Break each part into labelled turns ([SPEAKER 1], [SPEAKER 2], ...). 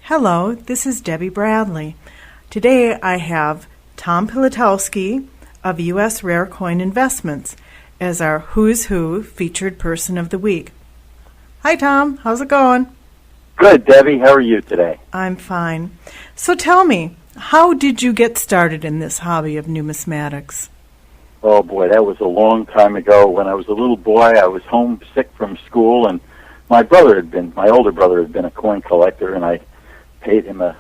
[SPEAKER 1] Hello, this is Debbie Bradley. Today I have Tom Pilitowski of U.S. Rare Coin Investments as our Who's Who featured person of the week. Hi, Tom. How's it going?
[SPEAKER 2] Good, Debbie. How are you today?
[SPEAKER 1] I'm fine. So tell me, how did you get started in this hobby of numismatics?
[SPEAKER 2] Oh, boy, that was a long time ago. When I was a little boy, I was homesick from school, and my older brother had been a coin collector, and I paid him a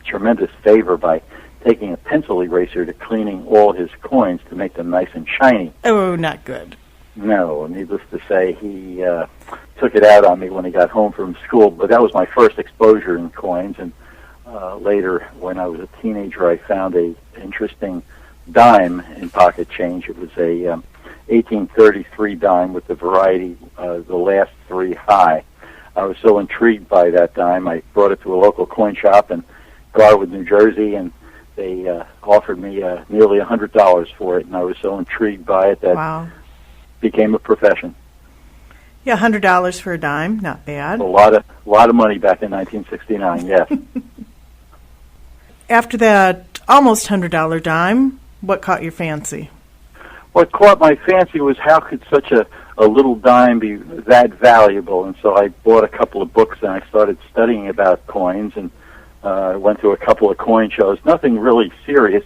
[SPEAKER 2] tremendous favor by taking a pencil eraser to cleaning all his coins to make them nice and shiny.
[SPEAKER 1] Oh, not good.
[SPEAKER 2] No, needless to say, he took it out on me when he got home from school, but that was my first exposure in coins, and later, when I was a teenager, I found a interesting dime in pocket change. It was a 1833 dime with the variety, the last three high. I was so intrigued by that dime, I brought it to a local coin shop in Garwood, New Jersey, and they offered me nearly $100 for it, and I was so intrigued by it that
[SPEAKER 1] Wow.
[SPEAKER 2] it became a profession.
[SPEAKER 1] Yeah, $100 for a dime, not bad.
[SPEAKER 2] A lot of money back in 1969, yes.
[SPEAKER 1] After that almost $100 dime, what caught your fancy?
[SPEAKER 2] What caught my fancy was how could such a little dime be that valuable, and so I bought a couple of books and I started studying about coins, and went to a couple of coin shows. Nothing really serious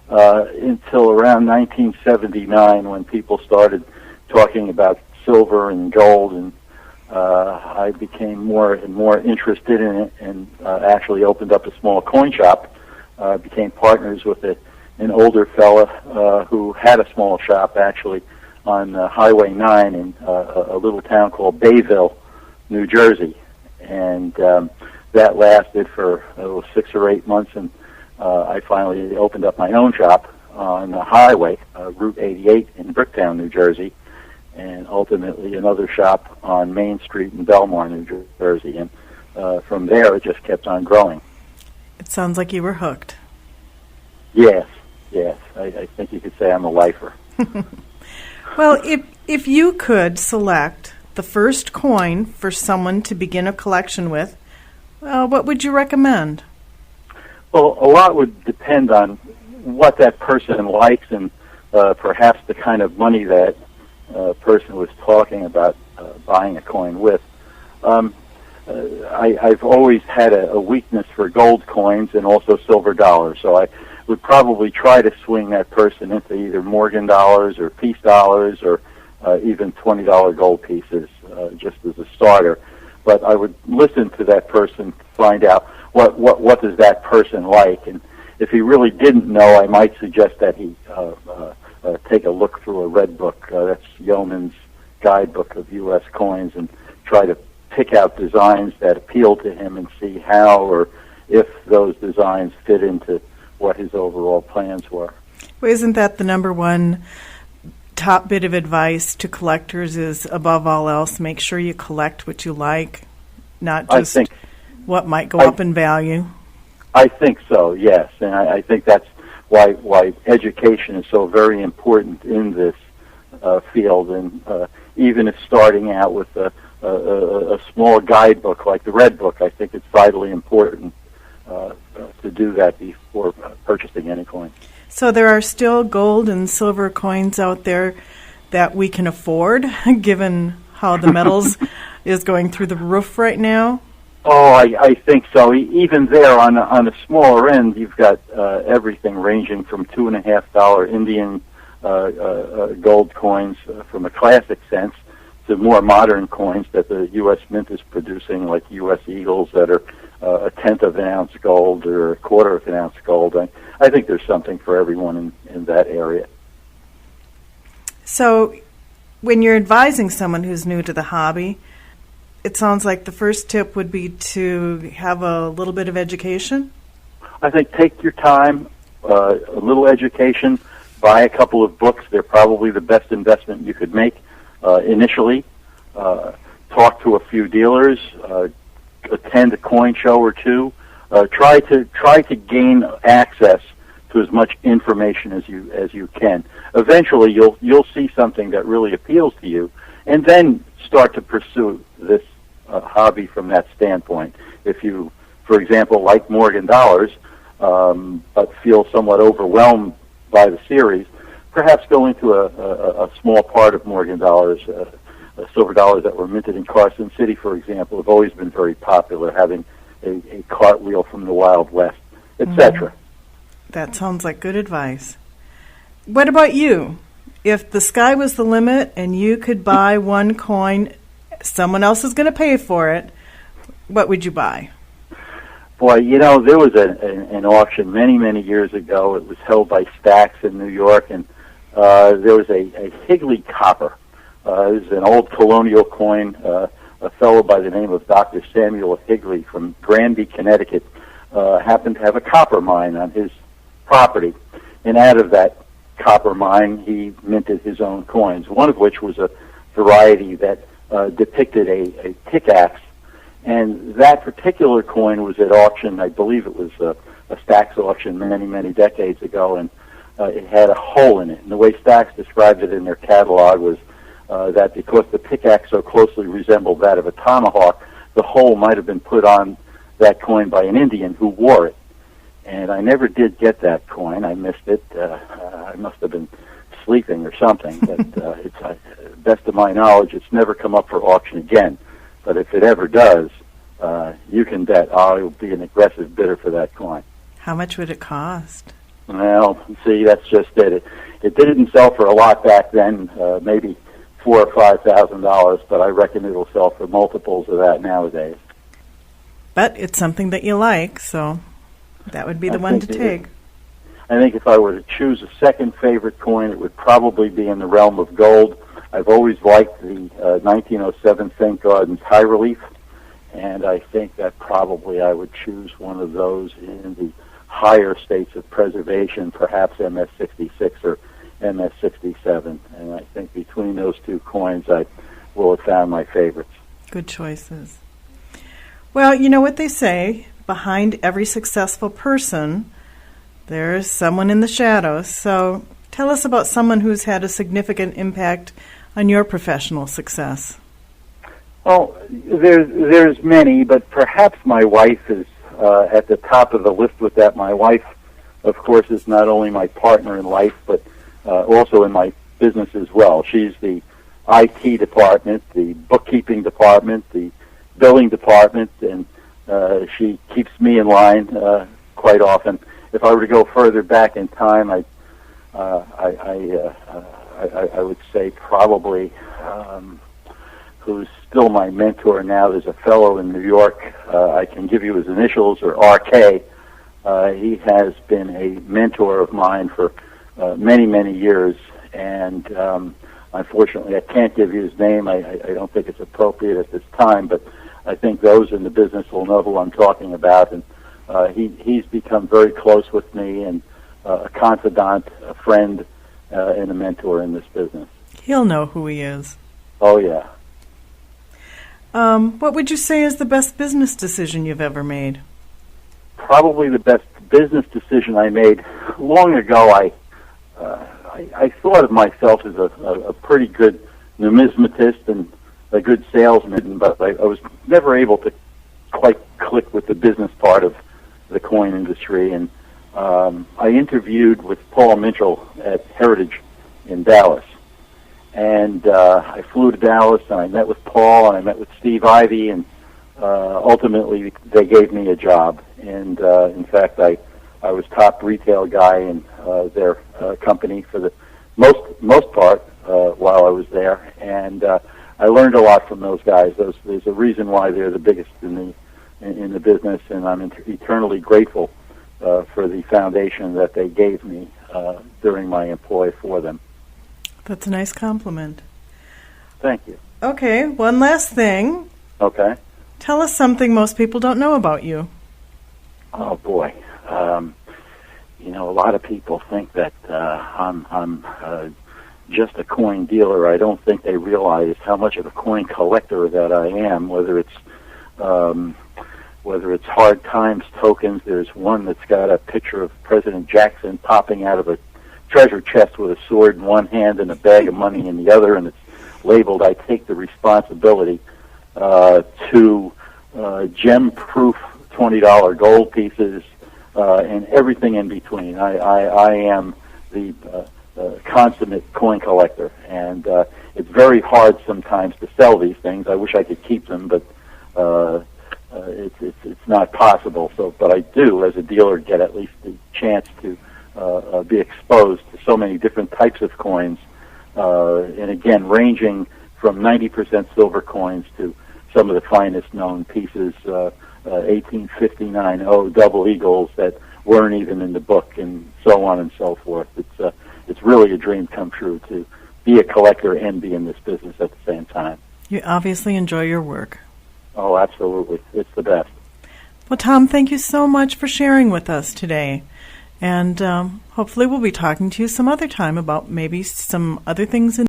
[SPEAKER 2] until around 1979 when people started talking about silver and gold, and I became more and more interested in it, and actually opened up a small coin shop. Became partners with an older fella who had a small shop actually on Highway 9 in a little town called Bayville, New Jersey, and that lasted for 6 or 8 months, and I finally opened up my own shop on the highway, Route 88 in Bricktown, New Jersey, and ultimately another shop on Main Street in Belmar, New Jersey, and from there it just kept on growing.
[SPEAKER 1] It sounds like you were hooked.
[SPEAKER 2] Yes. I think you could say I'm a lifer.
[SPEAKER 1] Well, if you could select the first coin for someone to begin a collection with, what would you recommend?
[SPEAKER 2] Well, a lot would depend on what that person likes and perhaps the kind of money that person was talking about buying a coin with. I've always had a weakness for gold coins and also silver dollars, so I would probably try to swing that person into either Morgan dollars or piece dollars or even $20 gold pieces just as a starter. But I would listen to that person to find out what does that person like, and if he really didn't know, I might suggest that he take a look through a red book. That's Yeoman's Guidebook of U.S. Coins, and try to pick out designs that appeal to him and see how or if those designs fit into what his overall plans were.
[SPEAKER 1] Well, isn't that the number one top bit of advice to collectors is, above all else, make sure you collect what you like, not just what might go up in value?
[SPEAKER 2] I think so, yes. And I think that's why education is so very important in this field. And even if starting out with a small guidebook like the Red Book, I think it's vitally important to do that before purchasing any coin.
[SPEAKER 1] So there are still gold and silver coins out there that we can afford, given how the metals is going through the roof right now?
[SPEAKER 2] Oh, I think so. Even there, on a smaller end, you've got everything ranging from $2.50 Indian gold coins from a classic sense to more modern coins that the U.S. Mint is producing, like U.S. Eagles that are a tenth of an ounce gold or a quarter of an ounce gold. I think there's something for everyone in that area.
[SPEAKER 1] So when you're advising someone who's new to the hobby, it sounds like the first tip would be to have a little bit of education?
[SPEAKER 2] I think take your time, a little education, buy a couple of books. They're probably the best investment you could make initially. Talk to a few dealers, attend a coin show or two. Try to gain access to as much information as you can. Eventually, you'll see something that really appeals to you, and then start to pursue this hobby from that standpoint. If you for example, like Morgan dollars, but feel somewhat overwhelmed by the series, perhaps go into a small part of Morgan dollars. Silver dollars that were minted in Carson City, for example, have always been very popular, having a cartwheel from the Wild West, etc.
[SPEAKER 1] That sounds like good advice. What about you? If the sky was the limit and you could buy one coin, someone else is going to pay for it, what would you buy?
[SPEAKER 2] Boy, there was an auction many, many years ago. It was held by Stax in New York, and there was a Higley copper. It was an old colonial coin. A fellow by the name of Dr. Samuel Higley from Granby, Connecticut, happened to have a copper mine on his property. And out of that copper mine, he minted his own coins, one of which was a variety that depicted a pickaxe. And that particular coin was at auction. I believe it was a Stax auction many, many decades ago, and it had a hole in it. And the way Stax described it in their catalog was that because the pickaxe so closely resembled that of a tomahawk, the hole might have been put on that coin by an Indian who wore it. And I never did get that coin. I missed it. I must have been sleeping or something. But it's best of my knowledge, it's never come up for auction again. But if it ever does, you can bet I will be an aggressive bidder for that coin.
[SPEAKER 1] How much would it cost?
[SPEAKER 2] Well, see, that's just it. It didn't sell for a lot back then, maybe $4,000 or $5,000, but I reckon it'll sell for multiples of that nowadays.
[SPEAKER 1] But it's something that you like, so that would be the one to take.
[SPEAKER 2] I think if I were to choose a second favorite coin, it would probably be in the realm of gold. I've always liked the 1907 St. Gaudens high relief, and I think that probably I would choose one of those in the higher states of preservation, perhaps MS-66 or MS-67. And I think between those two coins, I will have found my favorites.
[SPEAKER 1] Good choices. Well, you know what they say, behind every successful person, there's someone in the shadows. So tell us about someone who's had a significant impact on your professional success.
[SPEAKER 2] Well, there's many, but perhaps my wife is at the top of the list with that. My wife, of course, is not only my partner in life, but also in my business as well. She's the IT department, the bookkeeping department, the billing department, and she keeps me in line quite often. If I were to go further back in time, I would say probably who's still my mentor now. There's a fellow in New York. I can give you his initials, or RK. He has been a mentor of mine for many, many years, and unfortunately I can't give you his name. I don't think it's appropriate at this time, but I think those in the business will know who I'm talking about, and he's become very close with me, and a confidant, a friend, and a mentor in this business.
[SPEAKER 1] He'll know who he is.
[SPEAKER 2] Oh, yeah.
[SPEAKER 1] What would you say is the best business decision you've ever made?
[SPEAKER 2] Probably the best business decision I made. Long ago, I thought of myself as a pretty good numismatist and a good salesman, but I was never able to quite click with the business part of the coin industry. And I interviewed with Paul Mitchell at Heritage in Dallas. And I flew to Dallas, and I met with Paul, and I met with Steve Ivey, and ultimately they gave me a job. And in fact, I was top retail guy in their company for the most part while I was there, and I learned a lot from those guys. There's a reason why they're the biggest in the business, and I'm eternally grateful for the foundation that they gave me during my employ for them.
[SPEAKER 1] That's a nice compliment.
[SPEAKER 2] Thank you.
[SPEAKER 1] Okay, one last thing.
[SPEAKER 2] Okay.
[SPEAKER 1] Tell us something most people don't know about you.
[SPEAKER 2] Oh boy, a lot of people think that I'm just a coin dealer. I don't think they realize how much of a coin collector that I am. Whether it's hard times tokens, there's one that's got a picture of President Jackson popping out of a treasure chest with a sword in one hand and a bag of money in the other, and it's labeled, "I take the responsibility," to gem-proof $20 gold pieces, and everything in between. I am the consummate coin collector, and it's very hard sometimes to sell these things. I wish I could keep them, but it's not possible. But I do, as a dealer, get at least the chance to be exposed to so many different types of coins, and again, ranging from 90% silver coins to some of the finest known pieces, 1859 double eagles that weren't even in the book, and so on and so forth. It's really a dream come true to be a collector and be in this business at the same time.
[SPEAKER 1] You obviously enjoy your work.
[SPEAKER 2] Oh, absolutely. It's the best.
[SPEAKER 1] Well, Tom, thank you so much for sharing with us today. And hopefully we'll be talking to you some other time about maybe some other things in